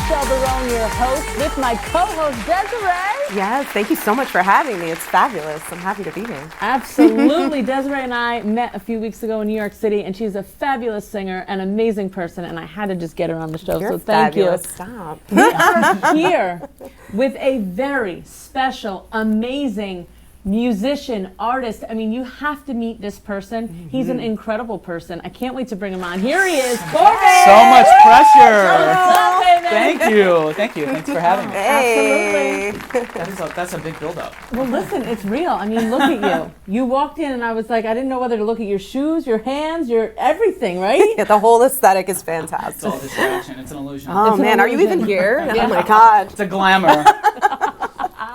Michelle Barone, your host, with my co-host Desiree. Yes, thank you so much for having me. It's fabulous. I'm happy to be here. Absolutely. Desiree and I met a few weeks ago in New York City, and she's a fabulous singer, an amazing person, and I had to just get her on the show. You're so thank fabulous. you. Stop. We are here with a very special, amazing musician, artist. I mean, you have to meet this person. Mm-hmm. He's an incredible person. I can't wait to bring him on. Here he is, Corvyx. So much pressure. Up, Thank you. Thank you. Thanks for having me. Hey. Absolutely. That's a big build-up. Well, listen, it's real. I mean, look at you. You walked in and I was like, I didn't know whether to look at your shoes, your hands, your everything, right? Yeah, the whole aesthetic is It's fantastic. all distraction. It's an illusion. Oh It's an man, are you illusion. even here? Yeah. Oh my God. It's a glamour.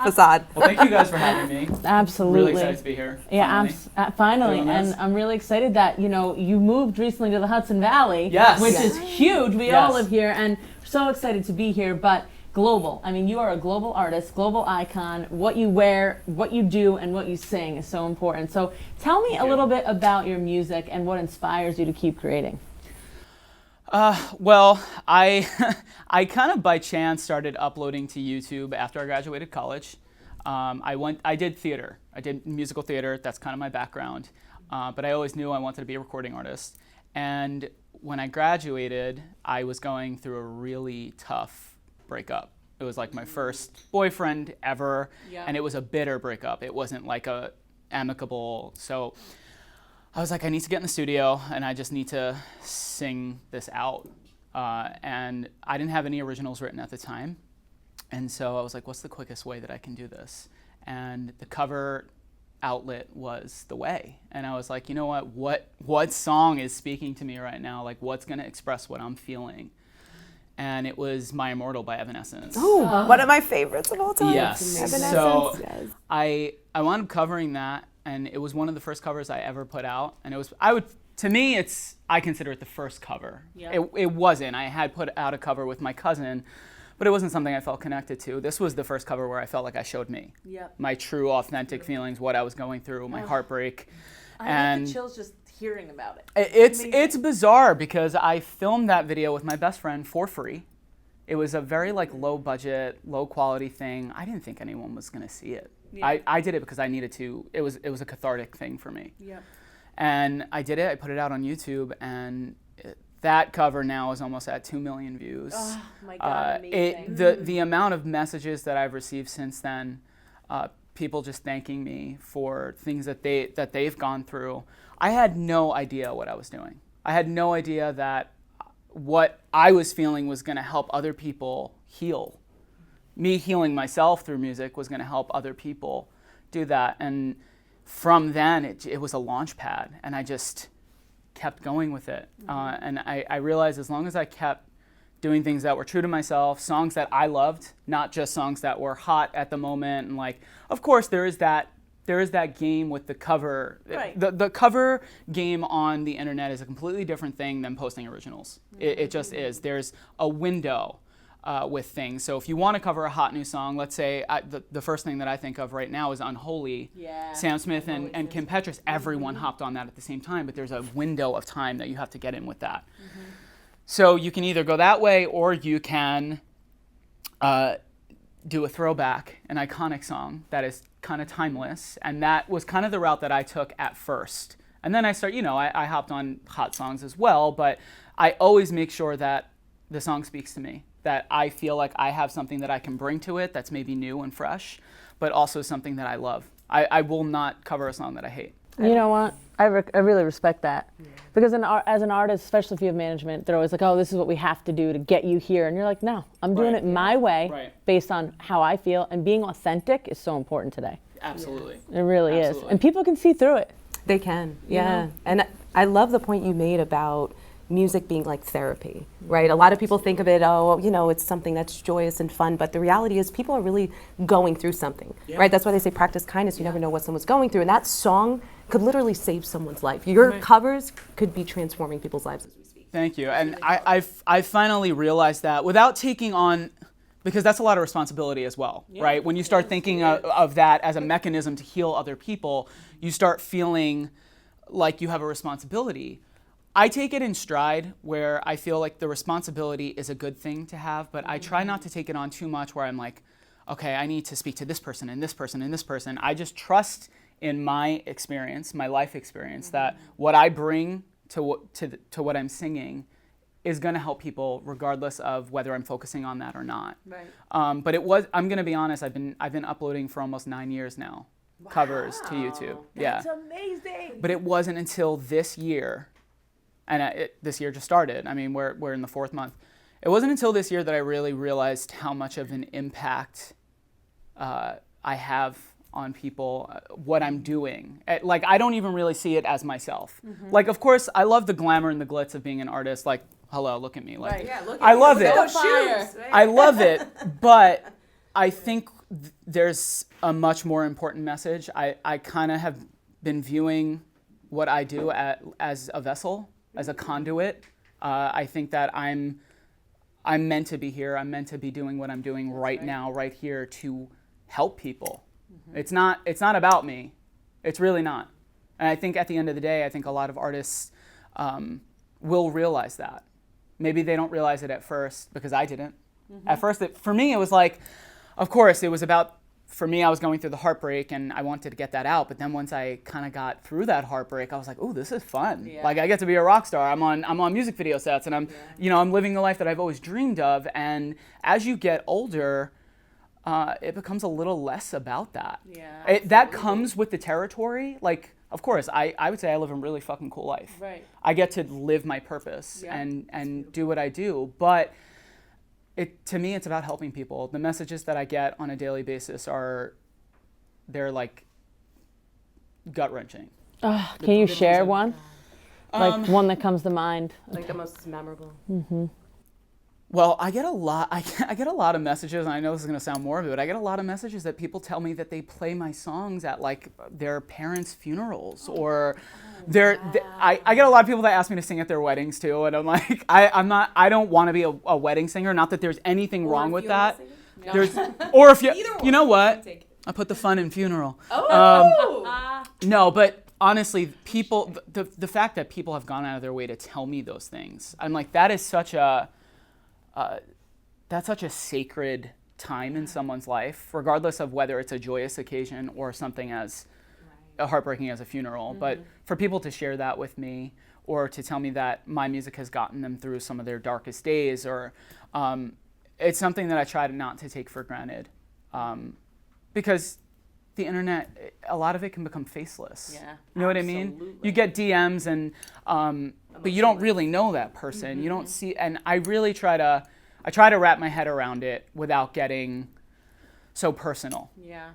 Facade. Well, thank you guys for having me. Absolutely. Really excited to be here. Yeah, finally. Doing And this. I'm really excited that, you moved recently to the Hudson Valley, Yes. which Yes. is huge. We all Yes. live here and so excited to be here, but global. I mean, you are a global artist, global icon. What you wear, what you do, and what you sing is so important. So tell me a little bit about your music and what inspires you to keep creating. Well, I I kind of by chance started uploading to YouTube after I graduated college. I did theater. I did musical theater. That's kind of my background. But I always knew I wanted to be a recording artist. And when I graduated, I was going through a really tough breakup. It was like my first boyfriend ever, and it was a bitter breakup. It wasn't like a amicable. So I was like, I need to get in the studio, and I just need to sing this out. And I didn't have any originals written at the time. And so I was like, what's the quickest way that I can do this? And the cover outlet was the way. And I was like, you know what song is speaking to me right now? Like, what's going to express what I'm feeling? And it was My Immortal by Evanescence. Oh, one of my favorites of all time. Yes. Evanescence. So Yes. I wound up covering that, and it was one of the first covers I ever put out. And I consider it the first cover. Yeah. It wasn't. I had put out a cover with my cousin, but it wasn't something I felt connected to. This was the first cover where I felt like I showed me. Yep. My true, authentic feelings, what I was going through, my heartbreak. I And get the chills just hearing about it. it's bizarre because I filmed that video with my best friend for free. It was a very low budget, low quality thing. I didn't think anyone was gonna see it. Yeah. I did it because I needed to. It was a cathartic thing for me. Yep. And I did it. I put it out on YouTube, and that cover now is almost at 2 million views. Oh my God, amazing. The amount of messages that I've received since then, people just thanking me for things that they've gone through. I had no idea what I was doing. I had no idea that what I was feeling was going to help other people heal. Me healing myself through music was going to help other people do that. And from then, it was a launch pad, and I just kept going with it. And I realized as long as I kept doing things that were true to myself, songs that I loved, not just songs that were hot at the moment. And of course, there is that game with the cover. Right. The cover game on the internet is a completely different thing than posting originals. It just is. There's a window with things. So if you want to cover a hot new song, let's say the first thing that I think of right now is Unholy. Yeah. Sam Smith and Kim Petras, everyone hopped on that at the same time, but there's a window of time that you have to get in with that. So you can either go that way, or you can do a throwback, an iconic song that is kind of timeless, and that was kind of the route that I took at first. And then I hopped on hot songs as well, but I always make sure that the song speaks to me, that I feel like I have something that I can bring to it that's maybe new and fresh, but also something that I love. I will not cover a song that I hate. You know what? I really respect that. Because as an artist, especially if you have management, they're always like, oh, this is what we have to do to get you here. And you're like, no, I'm doing it my way based on how I feel. And being authentic is so important today. Absolutely. It really Absolutely. is. And people can see through it. They can, yeah. And I love the point you made about music being like therapy, right? A lot of people think of it, it's something that's joyous and fun, but the reality is people are really going through something, right? That's why they say practice kindness. You never know what someone's going through. And that song could literally save someone's life. Your covers could be transforming people's lives as we speak. Thank you. And I finally realized that without taking on, because that's a lot of responsibility as well, right? When you start thinking of that as a mechanism to heal other people, you start feeling like you have a responsibility. I take it in stride where I feel like the responsibility is a good thing to have, but I try not to take it on too much where I'm like, okay, I need to speak to this person and this person and this person. I just trust in my experience, my life experience, that what I bring to what I'm singing is going to help people regardless of whether I'm focusing on that or not. Right. But I'm going to be honest, I've been uploading for almost 9 years now, covers to YouTube. That's amazing. But it wasn't until this year, and this year just started. I mean, we're in the 4th month. It wasn't until this year that I really realized how much of an impact I have on people, what I'm doing. Like, I don't even really see it as myself. Like, of course, I love the glamour and the glitz of being an artist. Like, hello, look at me. Like, Right. Yeah, look at I you. love Look it. at those Fire. shoes, right? I love it, but I think there's a much more important message. I kind of have been viewing what I do as a vessel, as a conduit. I think that I'm meant to be here. I'm meant to be doing what I'm doing right now, right here, to help people. It's not about me. It's really not. And I think at the end of the day, I think a lot of artists will realize that. Maybe they don't realize it at first, because I didn't. At first, for me, it was like, of course, it was about, for me, I was going through the heartbreak and I wanted to get that out. But then once I kind of got through that heartbreak, I was like, oh, this is fun. Yeah. Like, I get to be a rock star. I'm on music video sets, and I'm living the life that I've always dreamed of. And as you get older, it becomes a little less about that. Yeah. That comes with the territory. Like, of course, I would say I live a really fucking cool life. Right. I get to live my purpose Yeah. and do what I do. But to me, it's about helping people. The messages that I get on a daily basis they're like gut-wrenching. Can you share one? Like one that comes to mind. Like the most memorable. Well, I get a lot. I get a lot of messages, and I know this is going to sound morbid, but I get a lot of messages that people tell me that they play my songs at like their parents' funerals, or I get a lot of people that ask me to sing at their weddings too, and I'm like, I don't want to be a wedding singer. Not that there's anything wrong with that. There's, or if you know what, I put the fun in funeral. No, but honestly, people, the fact that people have gone out of their way to tell me those things, I'm like, that is such a sacred time in someone's life, regardless of whether it's a joyous occasion or something as heartbreaking as a funeral. But for people to share that with me, or to tell me that my music has gotten them through some of their darkest days, or it's something that I try not to take for granted, because the internet, a lot of it can become faceless. Yeah, you know what I mean? absolutely. You get DMs and but you don't really know that person. You don't see, and I really try to wrap my head around it without getting so personal. Yeah.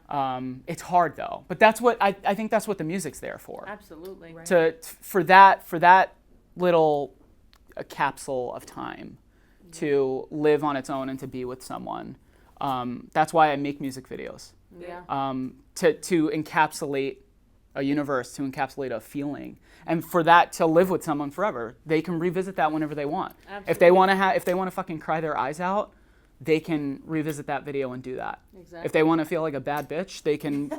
It's hard though, but that's what I think that's what the music's there for. Absolutely. Right. For that little capsule of time to live on its own and to be with someone. That's why I make music videos. Yeah. To encapsulate a universe, to encapsulate a feeling, and for that to live with someone forever. They can revisit that whenever they want. Absolutely. If they want to fucking cry their eyes out, they can revisit that video and do that. Exactly. If they want to feel like a bad bitch, they can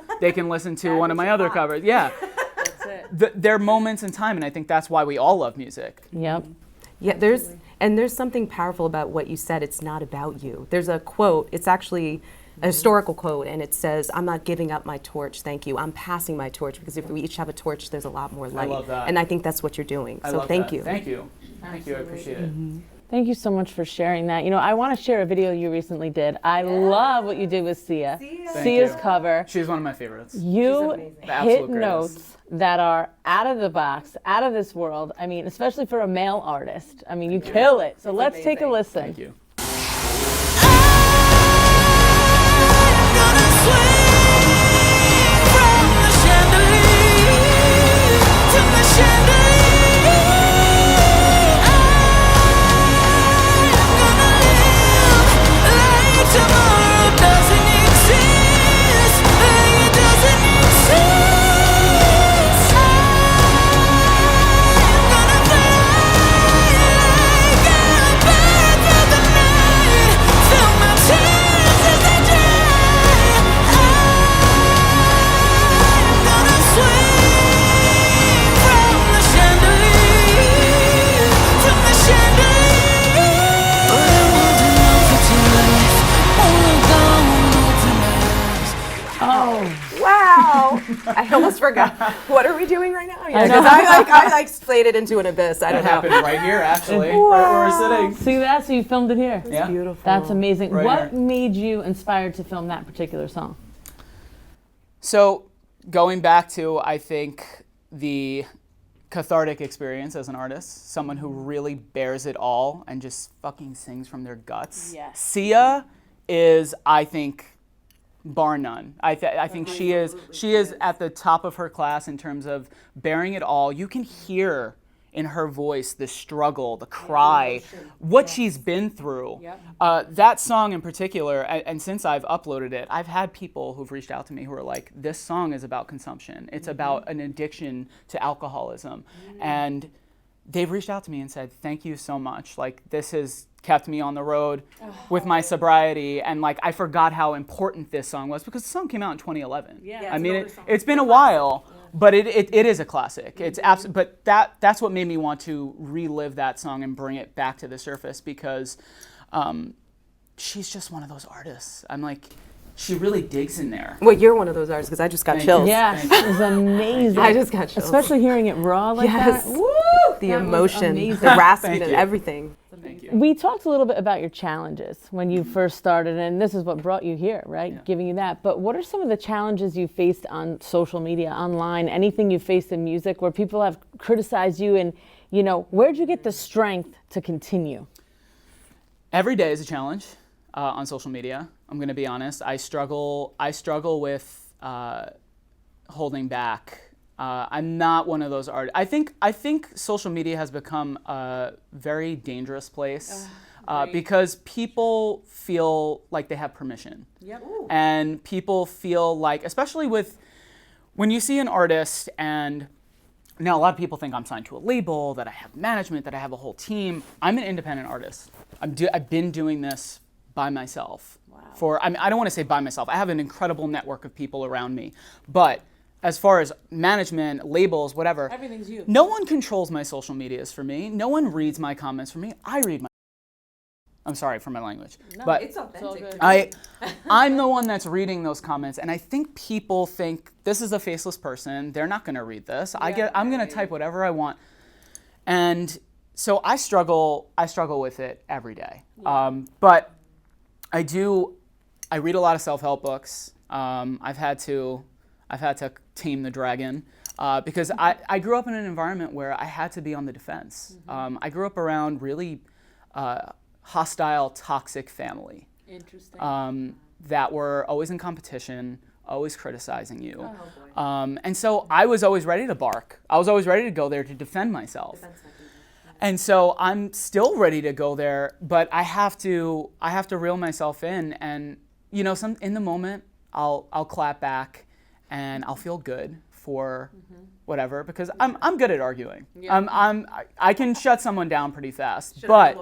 listen to one of my other covers. Yeah. That's it. There are moments in time, and I think that's why we all love music. Yep. Yeah, there's something powerful about what you said. It's not about you. There's a quote. It's actually a historical quote, and it says, "I'm not giving up my torch, thank you. I'm passing my torch, because if we each have a torch, there's a lot more light." love that. And I think that's what you're doing. I So love thank that. you. Thank you. Thank you. I appreciate it. Thank you so much for sharing that. You know, I want to share a video you recently did. I love what you did with Sia. Thank Sia's you. cover. She's one of my favorites. You amazing. The absolute hit greatest. notes that are out of the box, out of this world. I mean, especially for a male artist. I mean, you kill it. So let's take a amazing. listen. Thank you. Like a bird through the night. I almost forgot. What are we doing right now? Yeah, I know. 'cause I like splayed it into an abyss. I That don't know. happened right here, actually, right where we're sitting. See that? So you filmed it here. Yeah. Beautiful. That's amazing. Right What here. made you inspired to film that particular song? So going back to, I think, the cathartic experience as an artist, someone who really bears it all and just fucking sings from their guts. Yes. Sia is, I think, bar none. I think she is at the top of her class in terms of bearing it all. You can hear in her voice the struggle, the cry, what she's been through. That song in particular, and since I've uploaded it, I've had people who've reached out to me who are like, this song is about consumption. It's about an addiction to alcoholism. And they've reached out to me and said, thank you so much. Like, this has kept me on the road with my sobriety. And like, I forgot how important this song was because the song came out in 2011. I mean, it's been a while. But it is a classic. It's but that's what made me want to relive that song and bring it back to the surface because she's just one of those artists. I'm like, she really digs in there. Well, you're one of those artists because I just got chills. Yes, it was amazing. I just got chills. Especially hearing it raw like Yes. that. Woo! The That was emotion, amazing. the rasping, Thank and you. everything. Thank you. We talked a little bit about your challenges when you first started, and this is what brought you here, right? Yeah. Giving you that. But what are some of the challenges you faced on social media, online, anything you faced in music where people have criticized you and, you know, where'd you get the strength to continue? Every day is a challenge on social media. I'm going to be honest. I struggle with holding back. I'm not one of those artists. I think social media has become a very dangerous place because people feel like they have permission. And people feel like, especially when you see an artist, and now a lot of people think I'm signed to a label, that I have management, that I have a whole team. I'm an independent artist. I've been doing this by myself. I don't want to say by myself. I have an incredible network of people around me, but as far as management, labels, whatever, Everything's you. no one controls my social medias for me. No one reads my comments for me. I read my. I'm sorry for my language, but It's authentic. I'm the one that's reading those comments, and I think people think this is a faceless person. They're not going to read this. I'm going to type whatever I want, and so I struggle with it every day. But I read a lot of self-help books. I've had to tame the dragon because I grew up in an environment where I had to be on the defense. I grew up around really hostile, toxic family. Interesting. That were always in competition, always criticizing you. And so I was always ready to bark. I was always ready to go there to defend myself. And so I'm still ready to go there, but I have to reel myself in, and you know, in the moment I'll clap back and I'll feel good for whatever, because I'm good at arguing. I can shut someone down pretty fast. But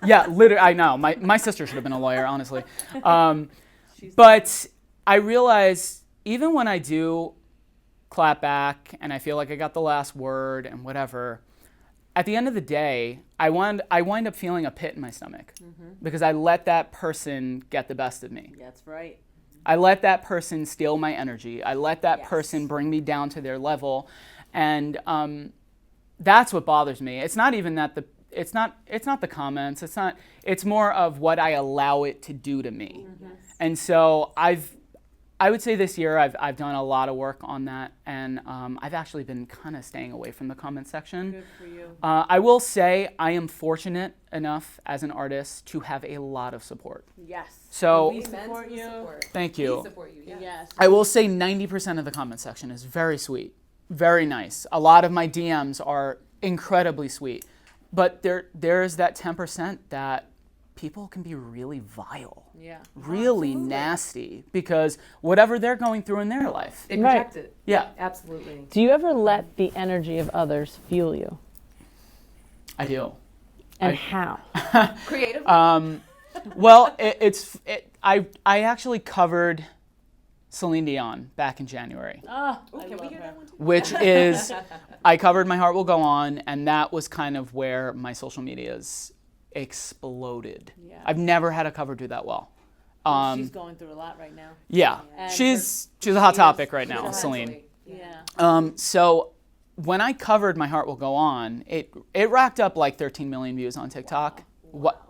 yeah, literally, I know. My sister should have been a lawyer, honestly. But I realize even when I do clap back and I feel like I got the last word and whatever, at the end of the day, I wind up feeling a pit in my stomach because I let that person get the best of me. That's right. I let that person steal my energy. I let that person bring me down to their level, and that's what bothers me. It's not even that it's not the comments. It's more of what I allow it to do to me. And so I would say this year I've done a lot of work on that, and I've actually been kind of staying away from the comment section. Good for you. I will say I am fortunate enough as an artist to have a lot of support. Yes. So We support you. thank you. We support you. Yes. I will say 90% of the comment section is very sweet, very nice. A lot of my DMs are incredibly sweet, but there's that 10% that people can be really vile, really nasty, because whatever they're going through in their life. They project it. Yeah, Absolutely. Do you ever let the energy of others fuel you? I do. And how? Creative. Well, I actually covered Celine Dion back in January, Can we hear that one too? which is, I covered My Heart Will Go On, and that was kind of where my social medias exploded. I've never had a cover do that well. She's going through a lot right now. Yeah, And she's a hot topic right now, Celine. Yeah. So when I covered My Heart Will Go On, it racked up like 13 million views on TikTok.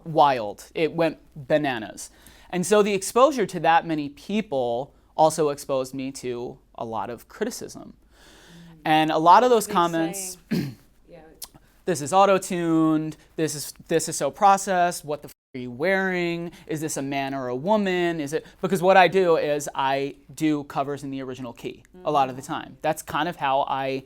Wild. It went bananas. And so the exposure to that many people also exposed me to a lot of criticism. And a lot of those comments, this is auto-tuned, this is so processed, what the are you wearing? Is this a man or a woman? Is it, because what I do is I do covers in the original key a lot of the time. That's kind of how I...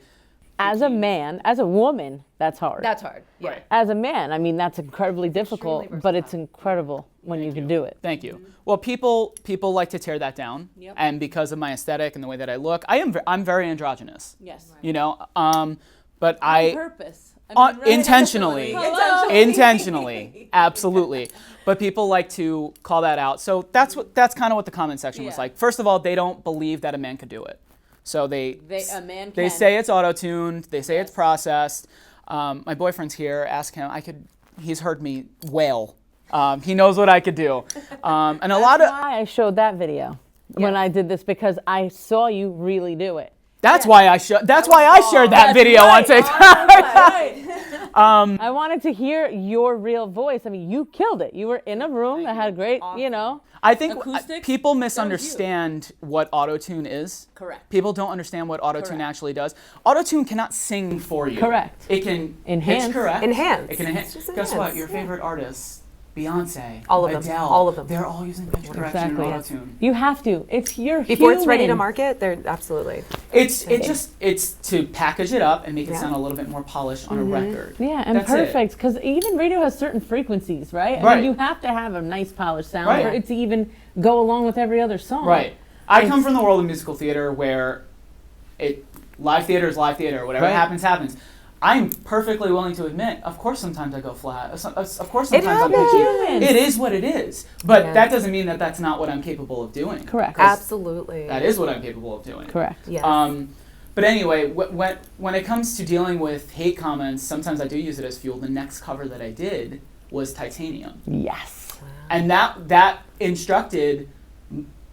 As a man, as a woman, that's hard. That's hard. Yeah. Right. As a man, I mean, that's incredibly difficult, but it's incredible when you can do it. Thank you. Well, people like to tear that down, and because of my aesthetic and the way that I look, I'm very androgynous. Yes. You know, but I Purpose. intentionally, absolutely. But people like to call that out. So that's kind of what the comment section was like. First of all, they don't believe that a man could do it. So they say it's auto-tuned. They say it's processed. My boyfriend's here. Ask him. He's heard me wail. He knows what I could do. And a lot of why I showed that video when I did this, because I saw you really do it. That's why I shared that video on TikTok. I wanted to hear your real voice. I mean, you killed it. You were in a room that had great, you know. I think Acoustics? people misunderstand what autotune is. Correct. People don't understand what autotune actually does. Autotune cannot sing for you. Correct. It can Enhance. It's correct. Enhance. It can enhance. Guess what? Your favorite artists, Beyonce, All of them. Adele, All of them. they're all using pitch correction and autotune. You have to. It's your Before it's ready to human. market, they're absolutely. It's to package it up and make it sound a little bit more polished on a record. Yeah, and That's perfect, because even radio has certain frequencies, right? I Right. mean, you have to have a nice polished sound Right. for it to even go along with every other song. Right. I come from the world of musical theater where live theater is live theater. Whatever happens, happens. I'm perfectly willing to admit, of course sometimes I go flat. Of course sometimes I'm pitchy. It is what it is. But that doesn't mean that that's not what I'm capable of doing. Correct. Absolutely. That is what I'm capable of doing. Correct. Yes. But anyway, when it comes to dealing with hate comments, sometimes I do use it as fuel. The next cover that I did was Titanium. Yes. And that instructed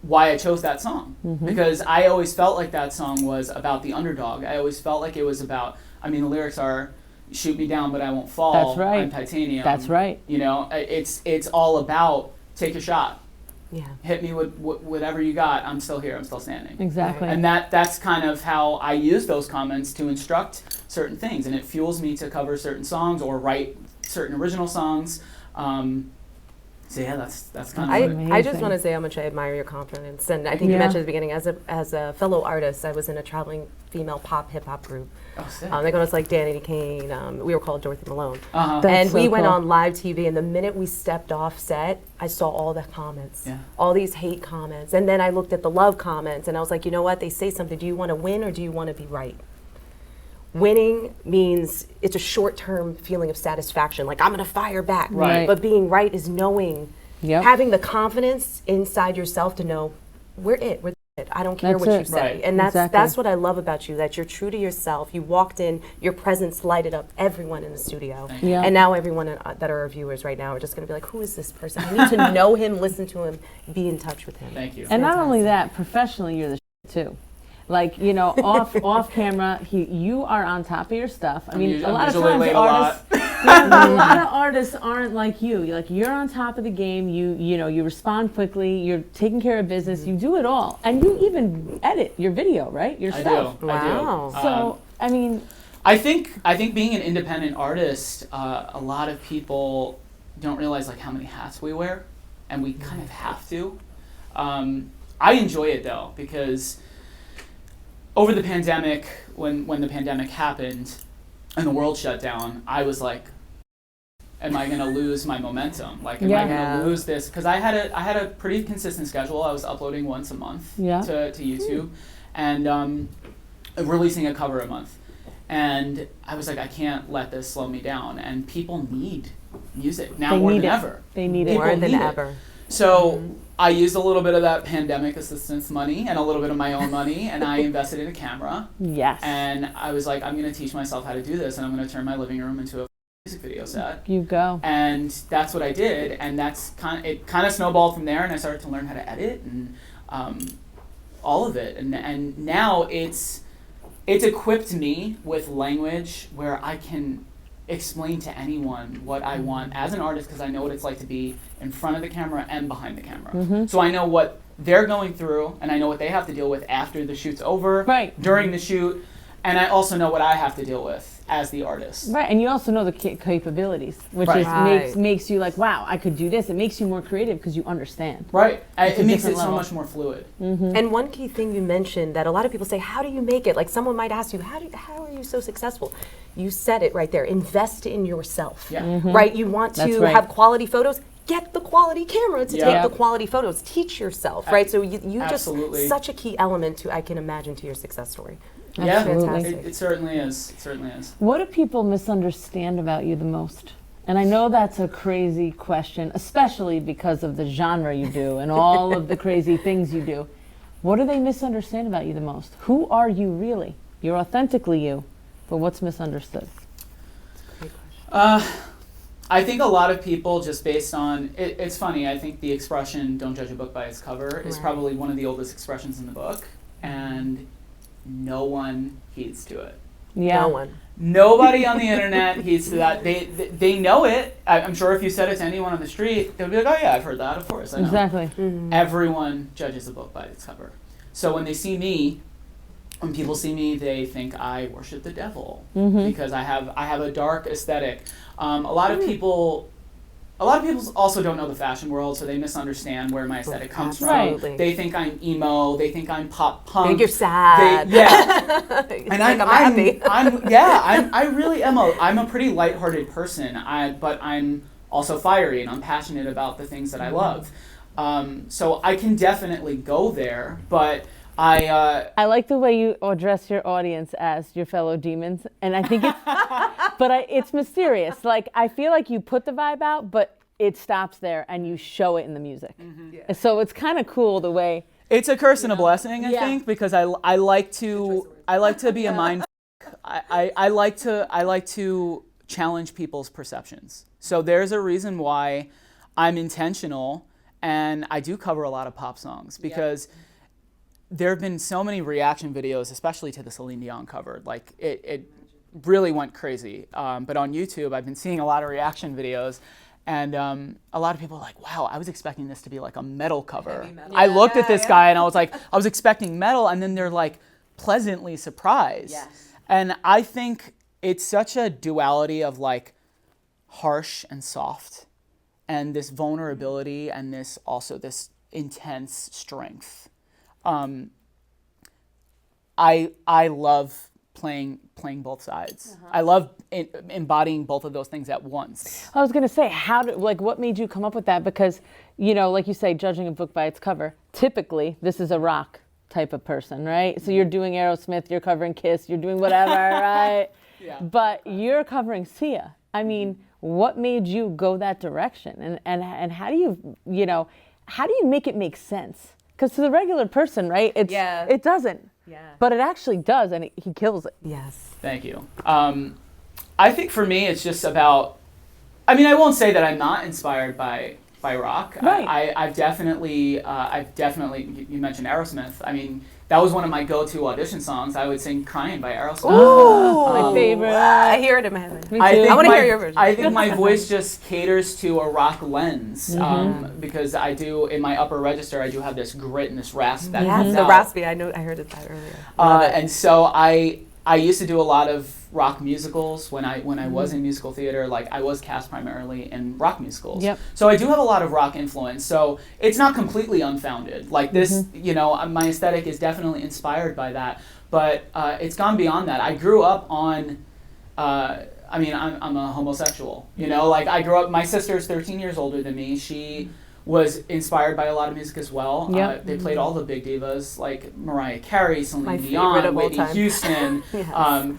why I chose that song. Because I always felt like that song was about the underdog. I always felt like it was about, I mean, the lyrics are, shoot me down, but I won't fall. That's right. I'm titanium. That's right. You know, it's all about take a shot. Yeah. Hit me with whatever you got. I'm still here. I'm still standing. Exactly. And that's kind of how I use those comments to instruct certain things. And it fuels me to cover certain songs or write certain original songs. So yeah, that's kind of what it I just want to say how much I admire your confidence, and I think you mentioned at the beginning, as a fellow artist, I was in a traveling female pop hip hop group. Oh, sick. They got us like Danny Kane. We were called Dorothy Malone, Uh-huh. and so we went cool. on live TV. And the minute we stepped off set, I saw all the comments, all these hate comments, and then I looked at the love comments, and I was like, you know what? They say something. Do you want to win or do you want to be right? Winning means it's a short-term feeling of satisfaction, like I'm going to fire back. Right. But being right is knowing, having the confidence inside yourself to know we're it. I don't care That's what it. you say. Right. And that's Exactly. what I love about you, that you're true to yourself. You walked in, your presence lighted up everyone in the studio. Thank you. Yeah. And now everyone that are our viewers right now are just going to be like, who is this person? I need to know him, listen to him, be in touch with him. Thank you. And not only that, professionally, you're the too. Like, you know, off camera, you are on top of your stuff. I mean, a lot of times artists, a lot of artists aren't like you. You're on top of the game. You know, you respond quickly. You're taking care of business. You do it all, and you even edit your video, right? Yourself. I Wow. do. So, I mean, I think being an independent artist, a lot of people don't realize like how many hats we wear, and we kind of have to. I enjoy it though, because over the pandemic, when the pandemic happened and the world shut down, I was like, am I going to lose my momentum? Like, am I going to lose this? Because I had a pretty consistent schedule. I was uploading once a month to YouTube and releasing a cover a month. And I was like, I can't let this slow me down. And people need music now more than ever. They need it People More than need it. ever. So I used a little bit of that pandemic assistance money and a little bit of my own money, and I invested in a camera. Yes. And I was like, I'm going to teach myself how to do this, and I'm going to turn my living room into a music video set. You go. And that's what I did, and it kind of snowballed from there, and I started to learn how to edit and all of it, and now it's equipped me with language where I can explain to anyone what I want as an artist, because I know what it's like to be in front of the camera and behind the camera. So I know what they're going through, and I know what they have to deal with after the shoot's over, during the shoot, and I also know what I have to deal with as the artist. Right, and you also know the capabilities, which makes you like, wow, I could do this. It makes you more creative because you understand. Right, it makes it level. so much more fluid. And one key thing you mentioned that a lot of people say, how do you make it? Like someone might ask you, how are you so successful? You said it right there, invest in yourself, right? You want to have quality photos, get the quality camera to take the quality photos, teach yourself, right? So you just, such a key element to, I can imagine, to your success story. Yeah, it certainly is. It certainly is. What do people misunderstand about you the most? And I know that's a crazy question, especially because of the genre you do and all of the crazy things you do. What do they misunderstand about you the most? Who are you really? You're authentically you, but what's misunderstood? I think a lot of people, just based on, it's funny, I think the expression, don't judge a book by its cover, is probably one of the oldest expressions in the book, and no one heeds to it. Yeah. No one. Nobody on the internet heeds to that. They know it. I'm sure if you said it to anyone on the street, they'll be like, oh yeah, I've heard that, of course, I know. Exactly. Everyone judges a book by its cover. So when they see me, when people see me, they think I worship the devil because I have a dark aesthetic. A lot of people also don't know the fashion world, so they misunderstand where my aesthetic comes from. They think I'm emo. They think I'm pop punk. They think you're sad. And I'm happy. I really am. I'm a pretty lighthearted person. But I'm also fiery, and I'm passionate about the things that I love. So I can definitely go there, but I like the way you address your audience as your fellow demons, and I think it's, it's mysterious. Like, I feel like you put the vibe out, but it stops there, and you show it in the music. So it's kind of cool the way. It's a curse and a blessing, I think, because I like to be a mind. I like to challenge people's perceptions. So there's a reason why I'm intentional, and I do cover a lot of pop songs because. There have been so many reaction videos, especially to the Celine Dion cover. Like, it really went crazy. But on YouTube, I've been seeing a lot of reaction videos, and a lot of people are like, wow, I was expecting this to be like a metal cover. I looked at this guy, and I was like, I was expecting metal, and then they're like pleasantly surprised. And I think it's such a duality of like harsh and soft, and this vulnerability, and this intense strength. I love playing both sides. I love embodying both of those things at once. I was going to say, what made you come up with that? Because, like you say, judging a book by its cover, typically this is a rock type of person, right? So you're doing Aerosmith, you're covering Kiss, you're doing whatever, right? But you're covering Sia. I mean, what made you go that direction? And how do you, how do you make it make sense? Because to the regular person, right, it doesn't. But it actually does, and he kills it. Yes. Thank you. I think for me, it's just about, I mean, I won't say that I'm not inspired by rock. Right. I've definitely, you mentioned Aerosmith. I mean, that was one of my go-to audition songs. I would sing Crying by Aerosmith. Ooh, my favorite. I hear it in my head. Me too. I want to hear your version. I think my voice just caters to a rock lens because I do, in my upper register, I do have this grit and this rasp that comes the out. raspy. I heard it that earlier. And so I used to do a lot of rock musicals when I was in musical theater. Like, I was cast primarily in rock musicals. So I do have a lot of rock influence. So it's not completely unfounded. Like this, my aesthetic is definitely inspired by that. But it's gone beyond that. I grew up on. I'm a homosexual. Like, I grew up. My sister's 13 years older than me. She was inspired by a lot of music as well. Yep. They played all the big divas like Mariah Carey, My Celine favorite Dion, of all Whitney time. Houston, Yes.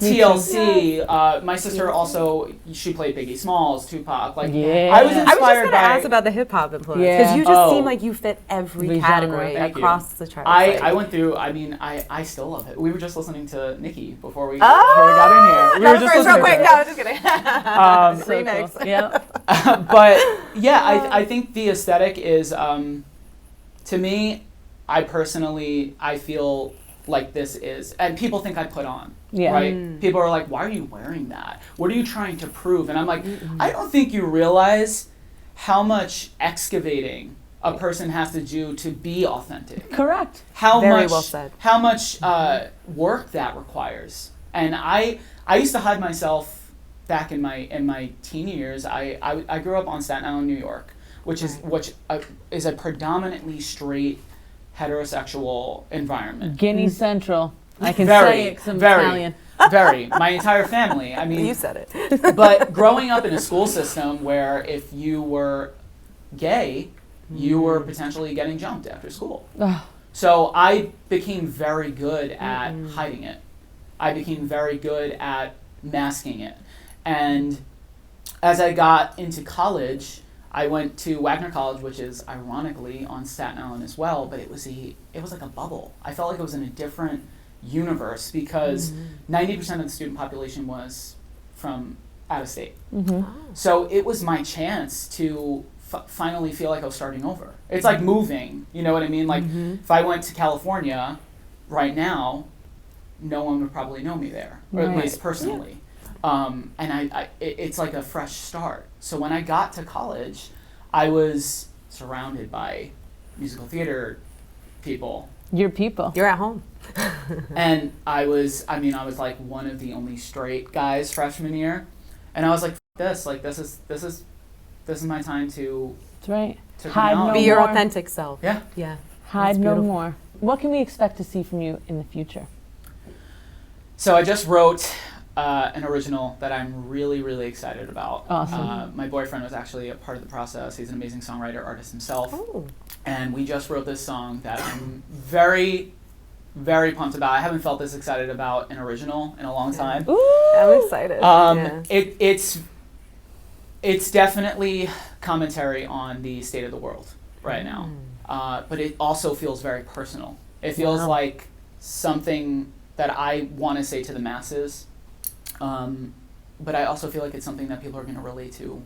TLC. My sister also, she played Biggie Smalls, Tupac. Like Yeah. I was I was just inspired going to by. ask about the hip hop influence Yeah. because you just Oh. seem like you fit every Every category genre. Thank you. across the chart. I went through. I mean, I still love it. We were just listening to Nicki before we Oh, got in here. We were just listening to No, her. I'm just kidding. So Remix. cool. Yep. But yeah, I think the aesthetic is, to me, I feel like this is, and people think I put on, Yeah. right? People are like, why are you wearing that? What are you trying to prove? And I'm like, I don't think you realize how much excavating a person has to do to be authentic. Correct. How Very much, well said. How much work that requires. And I used to hide myself back in my teen years. I grew up on Staten Island, New York, which is a predominantly straight heterosexual environment. Guinea Central. I can Very, say it 'cause I'm very. Italian. Very. My entire family. I mean, You said it. but growing up in a school system where if you were gay, you were potentially getting jumped after school. Ugh. So I became very good at hiding it. I became very good at masking it. And as I got into college, I went to Wagner College, which is ironically on Staten Island as well, but it was like a bubble. I felt like I was in a different universe because 90% of the student population was from out of state. So it was my chance to finally feel like I was starting over. It's like moving, you know what I mean? Like if I went to California right now, no one would probably know me there, or at Right. least personally. And it's like a fresh start. So when I got to college, I was surrounded by musical theater people. Your people. You're at home. And I was like one of the only straight guys freshman year. And I was like, this is my time to That's right. come Hide out. no Be your more. authentic self. Yeah. Yeah. Hide That's no beautiful. more. What can we expect to see from you in the future? So I just wrote an original that I'm really, really excited about. Awesome. My boyfriend was actually a part of the process. He's an amazing songwriter, artist himself. Oh. And we just wrote this song that I'm very, very pumped about. I haven't felt this excited about an original in a long time. Ooh. I'm excited. Yeah. It's definitely commentary on the state of the world right now. But it also feels very personal. It feels Wow. like something that I want to say to the masses. But I also feel like it's something that people are going to relate to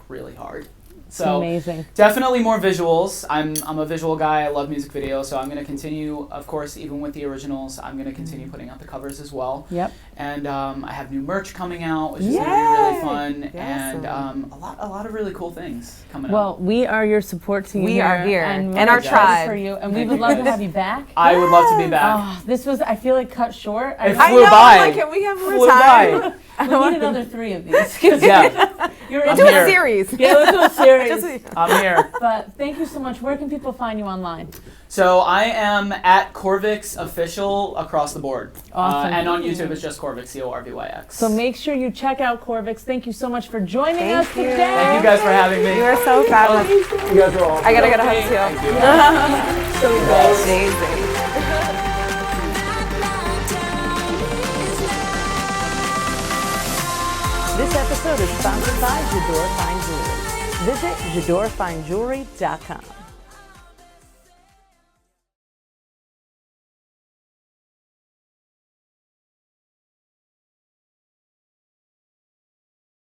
really hard. So Amazing. definitely more visuals. I'm a visual guy. I love music videos, so I'm going to continue, of course, even with the originals, I'm going to continue putting out the covers as well. Yep. And I have new merch coming out, which is going to be really Yay! fun, and Awesome. a lot of really cool things coming up. Well, we are your support team. We are here. and, And we're our excited tribe. for you, and we Thank would you love to guys. have you back. I would love to be back. Oh, this was, I feel like, cut short. It I flew know. by. I'm like, can we have more Flew time? by. We need another 3 of these. Yeah, You're I'm Do here. a series. Yeah, let's do a series. Just- I'm here. But thank you so much. Where can people find you online? So I am at Corvyx official across the board. Awesome. And on YouTube it's just Corvyx, Corvyx. So make sure you check out Corvyx. Thank you so much for joining Thank us you. today. Thank you guys for having me. You are so fabulous. You guys are all. I gotta get a hug too. Thank you. So good. Amazing. This episode is sponsored by Jador Fine Jewelry. Visit JadorFineJewelry.com.